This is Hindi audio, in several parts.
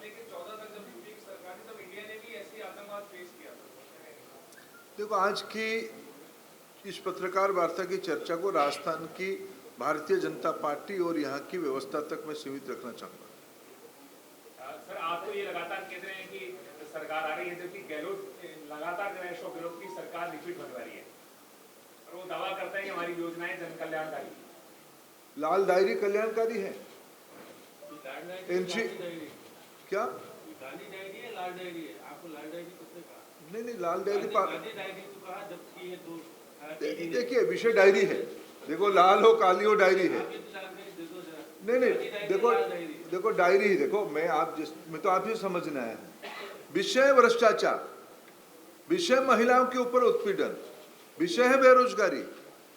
लेके 14 तक जब यूपी की सरकार थी तब इंडिया ने भी ऐसी आतंकवाद फेस किया था। देखो, आज की इस पत्रकार वार्ता की चर्चा को राजस्थान की भारतीय जनता पार्टी और यहाँ की व्यवस्था तक मैं सीमित रखना चाहूँगा। सर, आप तो ये लगातार कहते हैं कि सरकार आ रही है, जबकि गहलोत लगातार जो है अशोक गहलोत की सरकार रिपीट होने वाली है और वो दावा करता है कि हमारी योजनाएं जन कल्याणकारी। लाल डायरी कल्याणकारी है। एनसी क्या गांधी डायरी है, लाल डायरी है। आपको लाल डायरी किसने कहा? नहीं, लाल डायरी गांधी डायरी तो कहा, जबकि ये दो देखिए विषय डायरी है। देखो, लाल हो काली हो डायरी है। नहीं, देखो डायरी ही देखो। मैं तो आप ही समझना है। विषय भ्रष्टाचार, विषय महिलाओं के ऊपर उत्पीड़न, विषय है बेरोजगारी,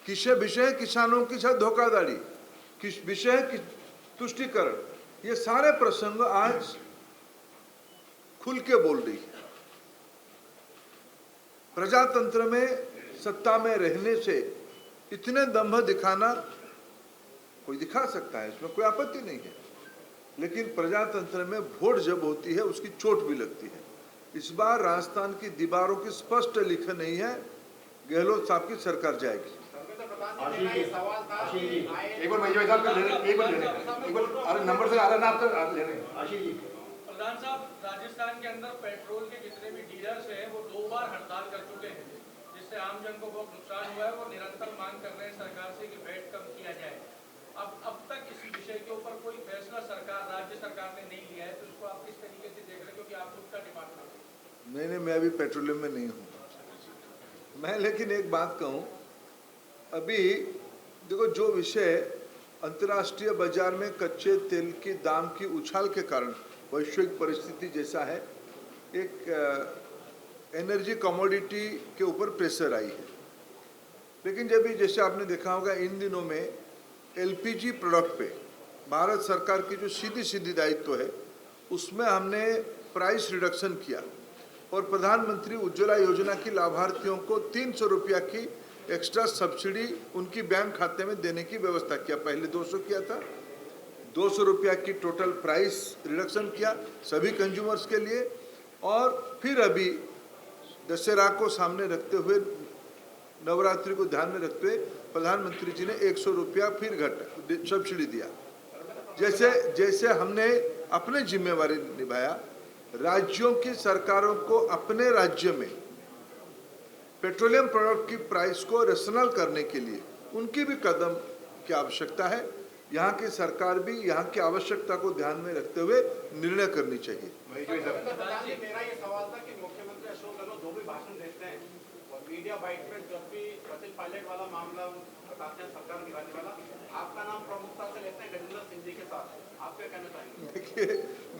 विषय है किसानों के साथ धोखाधड़ी, विषय है तुष्टीकरण। ये सारे प्रसंग आज खुल के बोल रही है। प्रजातंत्र में सत्ता में रहने से इतने दम्भ दिखाना कोई दिखा सकता है, इसमें कोई आपत्ति नहीं है, लेकिन प्रजातंत्र में वोट जब होती है उसकी चोट भी लगती है। इस बार राजस्थान की दीवारों की स्पष्ट लिखन नहीं है, गहलोत साहब की सरकार जाएगी। प्रधान साहब, राजस्थान के अंदर पेट्रोल के जितने भी डीलर्स हैं वो 2 बार हड़ताल कर चुके हैं, जिससे आम जन को बहुत नुकसान हुआ है। वो निरंतर मांग कर रहे हैं सरकार से कि वैट कम किया जाए। अब तक इस विषय के ऊपर कोई फैसला राज्य सरकार ने नहीं लिया है, तो इसको आप किस तरीके से देख रहे हैं, क्योंकि आप खुद का डिपार्टमेंट। नहीं, मैं अभी पेट्रोलियम में नहीं हूँ मैं, लेकिन एक बात कहूँ, अभी देखो जो विषय अंतर्राष्ट्रीय बाजार में कच्चे तेल के दाम की उछाल के कारण वैश्विक परिस्थिति जैसा है, एक एनर्जी कमोडिटी के ऊपर प्रेशर आई है। लेकिन जब भी जैसे आपने देखा होगा इन दिनों में एलपीजी प्रोडक्ट पे भारत सरकार की जो सीधी दायित्व है उसमें हमने प्राइस रिडक्शन किया और प्रधानमंत्री उज्ज्वला योजना की लाभार्थियों को 300 रुपया की एक्स्ट्रा सब्सिडी उनकी बैंक खाते में देने की व्यवस्था किया। पहले 200 किया था, 200 रुपया की टोटल प्राइस रिडक्शन किया सभी कंज्यूमर्स के लिए। और फिर अभी दशहरा को सामने रखते हुए, नवरात्रि को ध्यान में रखते हुए प्रधानमंत्री जी ने 100 रुपया फिर सब्सिडी दिया। जैसे हमने अपने जिम्मेवारी निभाया, राज्यों की सरकारों को अपने राज्य में पेट्रोलियम प्रोडक्ट की प्राइस को रेशनल करने के लिए उनकी भी कदम की आवश्यकता है। यहाँ की सरकार भी यहाँ की आवश्यकता को ध्यान में रखते हुए निर्णय करनी चाहिए। मेरा ये सवाल था कि मुख्यमंत्री अशोक गहलोत जो भी भाषण देते हैं और मीडिया बाइट में जब भी सचिन पायलट वाला मामला बताते हैं, सरकार गिराने वाला, आपका नाम प्रमुखता से लेते हैं गजेंद्र सिंह जी के साथ। आप क्या कहना चाहेंगे? देखिए,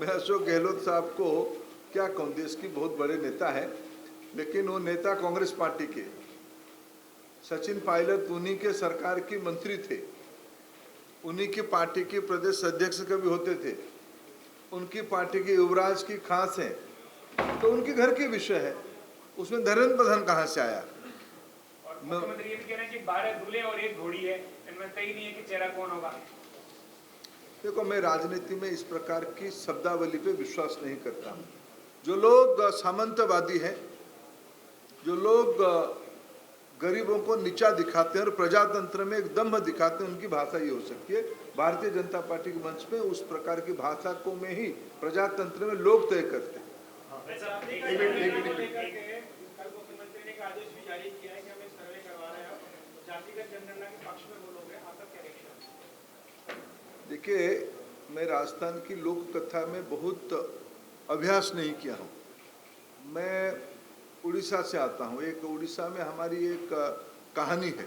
मैं अशोक गहलोत साहब को क्या कहूँ, देश की बहुत बड़े नेता है, लेकिन वो नेता कांग्रेस पार्टी के। सचिन पायलट उन्हीं के सरकार की मंत्री थे, उन्हीं की पार्टी के प्रदेश अध्यक्ष कभी होते थे, उनकी पार्टी के युवराज की खास है, तो उनके घर के विषय है, उसमें धर्म प्रधान कहाँ से आया? और मुख्यमंत्री ये भी कह रहे हैं कि 12 दूल्हे और 1 घोड़ी है, इनमें तय नहीं है कि चेहरा कौन होगा। देखो, मैं राजनीति में इस प्रकार की शब्दावली पे विश्वास नहीं करता। जो लोग सामंतवादी हैं, जो लोग गरीबों को नीचा दिखाते हैं और प्रजातंत्र में एक दम्भ दिखाते हैं, उनकी भाषा ये हो सकती है। भारतीय जनता पार्टी के मंच पे उस प्रकार की भाषा को में ही प्रजातंत्र में लोग तय करते हैं। कल मुख्यमंत्री ने एक आदेश भी जारी किया है कि हमें सर्वे करवा रहे हैं, जातिगत जनगणना के पक्ष में बोलोगे, आपका क्या रिएक्शन? देखिए, मैं राजस्थान की लोक कथा में बहुत अभ्यास नहीं किया हूँ। मैं उड़ीसा से आता हूँ। एक उड़ीसा में हमारी एक कहानी है,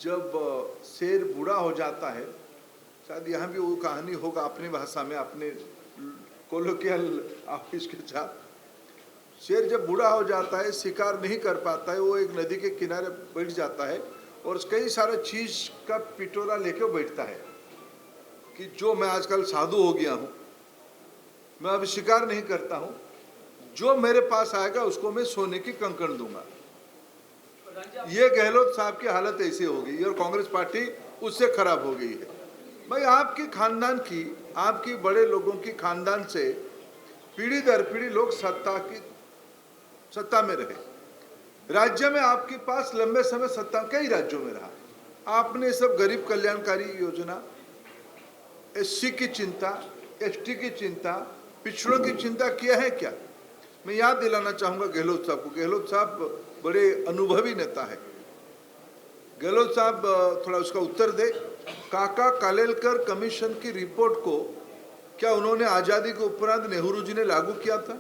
जब शेर बूढ़ा हो जाता है, शायद यहाँ भी वो कहानी होगा अपनी भाषा में, अपने कोलोकियल ऑफिस के साथ। शेर जब बूढ़ा हो जाता है, शिकार नहीं कर पाता है, वो एक नदी के किनारे बैठ जाता है और कई सारे चीज का पिटोरा लेके बैठता है कि जो मैं आजकल साधु हो गया हूँ, मैं अब शिकार नहीं करता हूँ, जो मेरे पास आएगा उसको मैं सोने की कंकण दूंगा। ये गहलोत साहब की हालत ऐसी हो गई और कांग्रेस पार्टी उससे खराब हो गई है। भाई आपकी खानदान की, आपकी बड़े लोगों की खानदान से पीढ़ी दर पीढ़ी लोग सत्ता में रहे। राज्य में आपके पास लंबे समय सत्ता कई राज्यों में रहा। आपने सब गरीब कल्याणकारी योजना, एससी की चिंता, एसटी की चिंता, पिछड़ों की चिंता किया है क्या? मैं याद दिलाना चाहूंगा गहलोत साहब को। गहलोत साहब बड़े अनुभवी नेता है। गहलोत साहब थोड़ा उसका उत्तर दे। काका कालेलकर कमीशन की रिपोर्ट को क्या उन्होंने आजादी के उपरांत नेहरू जी ने लागू किया था?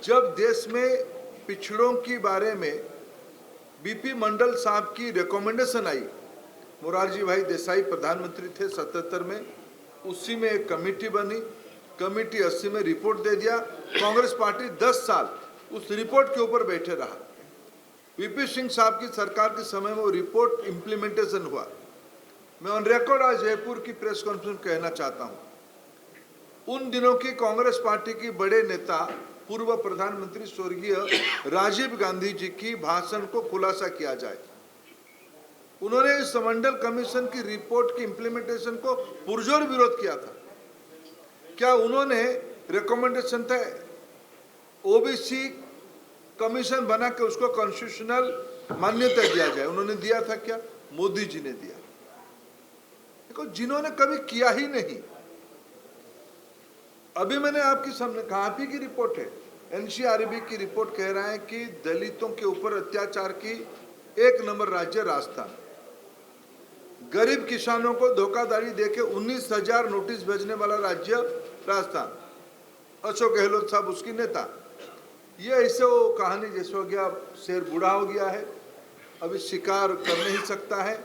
जब देश में पिछड़ों के बारे में बीपी मंडल साहब की रिकमेंडेशन आई, मोरारजी भाई देसाई प्रधानमंत्री थे 77 में, उसी में एक कमेटी बनी, कमेटी 80 में रिपोर्ट दे दिया। कांग्रेस पार्टी 10 साल उस रिपोर्ट के ऊपर बैठे रहा। वीपी सिंह साहब की सरकार के समय में वो रिपोर्ट इम्प्लीमेंटेशन हुआ। मैं ऑन रिकॉर्ड आज जयपुर की प्रेस कॉन्फ्रेंस कहना चाहता हूं, उन दिनों की कांग्रेस पार्टी की बड़े नेता पूर्व प्रधानमंत्री स्वर्गीय राजीव गांधी जी की भाषण को खुलासा किया जाए। उन्होंने इस मंडल कमीशन की रिपोर्ट की इम्प्लीमेंटेशन को पुरजोर विरोध किया था। क्या उन्होंने रिकमेंडेशन था ओबीसी कमीशन बना के उसको कॉन्स्टिट्यूशनल मान्यता दिया जाए, उन्होंने दिया था क्या? मोदी जी ने दिया। देखो, जिन्होंने कभी किया ही नहीं। अभी मैंने आपके सामने कहा, आप ही की रिपोर्ट है, एनसीआरबी की रिपोर्ट कह रहा है कि दलितों के ऊपर अत्याचार की 1 नंबर राज्य राजस्थान। गरीब किसानों को धोखाधड़ी देके 19,000 नोटिस भेजने वाला राज्य राजस्थान। अशोक गहलोत साहब उसकी नेता। ये ऐसे वो कहानी जैसे हो गया, शेर बूढ़ा हो गया है, अभी शिकार कर नहीं सकता है,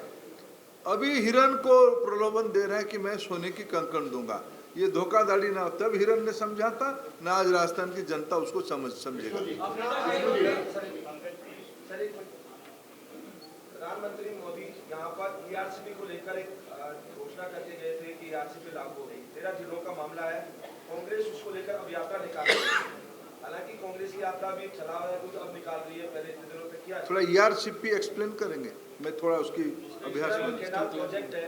अभी हिरन को प्रलोभन दे रहा है कि मैं सोने की कंकण दूंगा। ये धोखाधड़ी ना तब हिरन ने समझा था, ना आज राजस्थान की जनता उसको समझेगा। प्रधानमंत्री मोदी यहाँ पर ईआरसीपी को लेकर एक घोषणा करके गए थे कि ईआरसीपी लागू हो गई। 13 जिलों का मामला है, कांग्रेस उसको लेकर अब यात्रा निकाल रही है। हालांकि कांग्रेस की यात्रा भी चला हुआ है, कुछ अब निकाल रही है, पहले इतने दिनों तक किया। थोड़ा ईआरसीपी एक्सप्लेन करेंगे, मैं थोड़ा उसकी अभ्यास प्रोजेक्ट है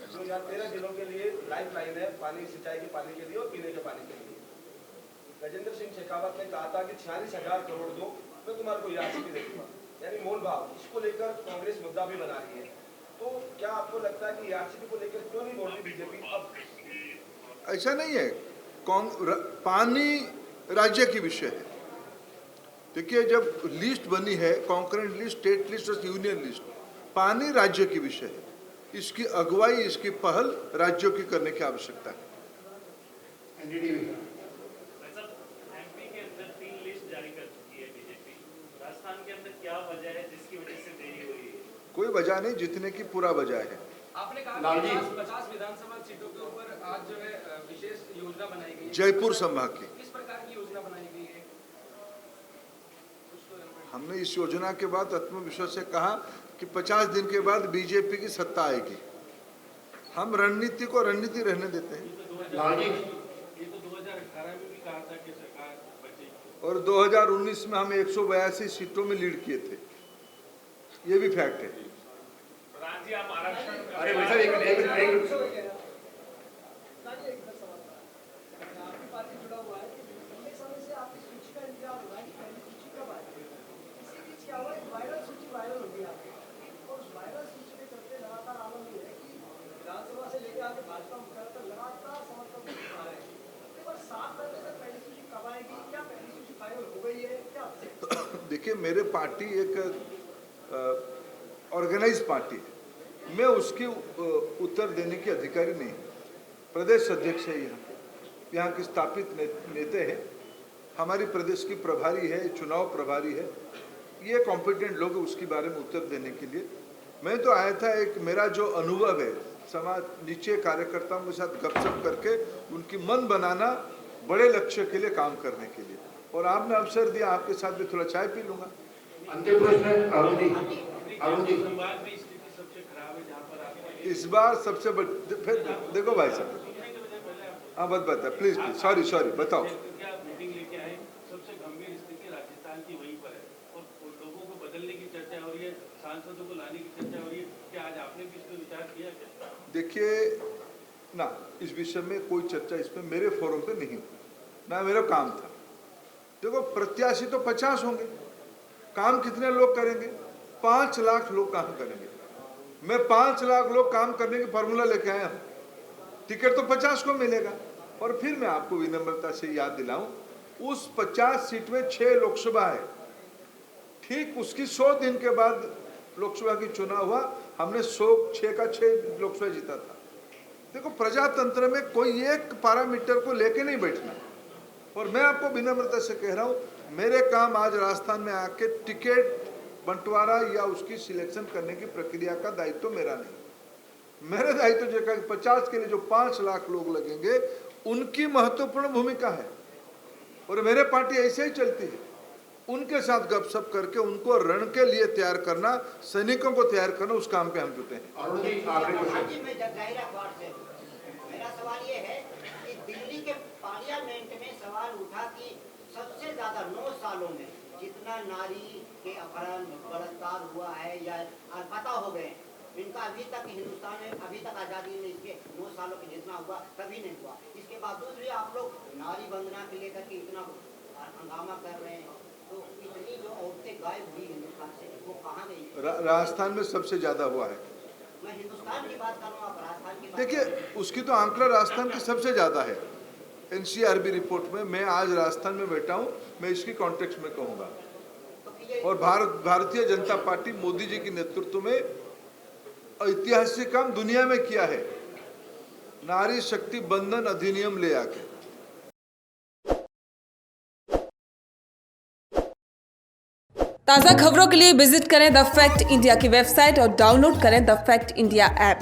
जो यहाँ 13 जिलों के लिए लाइफ लाइन है, पानी सिंचाई के पानी के लिए और पीने के पानी के लिए। गजेंद्र सिंह शेखावत ने कहा था कि 46,000 करोड़ दो, मैं तुम्हारे को ईआरसीपी दे दूंगा, यानी मोल भाव। इसको लेकर कांग्रेस मुद्दा भी बना रही है। तो क्या आपको लगता है कि ईआरसीपी को लेकर क्यों नहीं बोल रही बीजेपी अब? ऐसा नहीं है, पानी राज्य की विषय है। देखिए, जब लिस्ट बनी है, कॉन्करेंट लिस्ट, स्टेट लिस्ट और यूनियन लिस्ट, पानी राज्य की विषय है। इसकी अगुवाई, इसकी पहल राज्यों की करने की आवश्यकता है। एमपी के अंदर 3 लिस्ट जारी कर चुकी है बीजेपी, राजस्थान के अंदर क्या वजह है जिसकी वजह से देरी हुई है? कोई वजह नहीं, जितने की पूरा वजह है। आपने कहा 50 विधानसभा सीटों के ऊपर आज जो है विशेष योजना बनाई गई है जयपुर संभाग की। किस प्रकार की योजना बनाई गई है? हमने इस योजना के बाद आत्मविश्वास से कहा कि 50 दिन के बाद बीजेपी की सत्ता आएगी। हम रणनीति को रणनीति रहने देते हैं। ये तो 2018 में भी कहा था कि सरकार बचेगी, और 2019 में हम 182 सीटों में लीड किए थे, ये भी फैक्ट है। प्रधान जी, आप आरक्षण, अरे भाई साहब, एक आपकी पार्टी जुड़ा हुआ है, लंबे समय से आपकी सूची का इंतजार हो रहा है कि पहली सूची कब आएगी। इसी बीच क्या हुआ, एक वायरल सूची वायरल हो गई आपकी, और उस वायरल सूची के चलते लगातार आलम ये है कि विधानसभा से लेकर आगे भाजपा मुख्यालय तक लगातार समर्थन आ रहे हैं। एक बार 7 महीने से पहली सूची कब आएगी? क्या पहली सूची फाइनल हो गई है क्या? देखिए, मेरे पार्टी एक ऑर्गेनाइज पार्टी है, मैं उसकी उत्तर देने की अधिकारी नहीं। प्रदेश अध्यक्ष है, यहाँ के स्थापित नेता हैं, हमारी प्रदेश की प्रभारी है, चुनाव प्रभारी है, ये कॉम्पिटेंट लोग उसके बारे में उत्तर देने के लिए। मैं तो आया था, एक मेरा जो अनुभव है समाज नीचे कार्यकर्ताओं के साथ गपशप करके उनकी मन बनाना, बड़े लक्ष्य के लिए काम करने के लिए। और आपने अवसर दिया, आपके साथ भी थोड़ा चाय पी लूंगा। अंतिम प्रश्न अरुण जी। संवाद में स्थिति सबसे खराब है जहाँ पर आप इस बार सबसे फिर देखो भाई साहब, हाँ बता प्लीज सॉरी बताओ। क्या मीटिंग लेके आए, सबसे गंभीर स्थिति राजस्थान की वहीं पर है और लोगों को बदलने की चर्चा हो रही है। सांसदों को लाने की चर्चा हो रही है, क्या आज आपने भी इस पर विचार किया क्या? देखिए ना, इस विषय में कोई चर्चा इसमें मेरे फोरम पे नहीं हुई, ना मेरा काम था। देखो, प्रत्याशी तो 50 होंगे, काम कितने लोग करेंगे? 5 लाख लोग काम करेंगे। मैं 5 लाख लोग काम करने की फॉर्मूला लेके आया हूँ। टिकट तो 50 को मिलेगा। और फिर मैं आपको विनम्रता से याद दिलाऊं, उस 50 सीट में 6 लोकसभा है। ठीक उसकी 100 दिन के बाद लोकसभा की चुनाव हुआ, हमने 6 का 6 लोकसभा जीता था। देखो, प्रजातंत्र में कोई एक पैरामीटर को लेके नहीं बैठना। और मैं आपको विनम्रता से कह रहा हूँ, मेरे काम आज राजस्थान में आके टिकट बंटवारा या उसकी सिलेक्शन करने की प्रक्रिया का दायित्व मेरा नहीं। मेरा दायित्व जो है 50 के लिए जो 5 लाख लोग लगेंगे, उनकी महत्वपूर्ण भूमिका है। और मेरे पार्टी ऐसे ही चलती है, उनके साथ गपशप करके उनको रण के लिए तैयार करना, सैनिकों को तैयार करना, उस काम पे हम जुटे हैं। अरुण जी, आखिरी क्वेश्चन। मेरा सवाल ये है कि दिल्ली के पार्लियामेंट में सवाल उठा कि सबसे ज्यादा 9 सालों में जितना नारी के अपहरण बलात्कार हुआ है या लापता हो गए, इनका अभी तक हिंदुस्तान में अभी तक आज़ादी में इसके 9 सालों के जितना हुआ कभी नहीं हुआ। इसके बावजूद भी आप लोग नारी वंदना के लेकर के इतना हंगामा कर रहे हैं, तो इतनी जो औरतें गायब हुई हिंदुस्तान से, वो कहाँ गई? राजस्थान में सबसे ज्यादा हुआ है। मैं हिंदुस्तान की बात कर रहा हूँ, आप राजस्थान की बात। देखिए, उसकी तो आंकड़ा राजस्थान की सबसे ज्यादा है। एनसीआरबी रिपोर्ट में मैं आज राजस्थान में बैठा हूँ, मैं इसकी कॉन्टेक्स्ट में कहूँगा। और भारतीय जनता पार्टी मोदी जी के नेतृत्व में ऐतिहासिक काम दुनिया में किया है, नारी शक्ति बंधन अधिनियम ले आके। ताज़ा खबरों के लिए विजिट करें द फैक्ट इंडिया की वेबसाइट और डाउनलोड करें द फैक्ट इंडिया ऐप।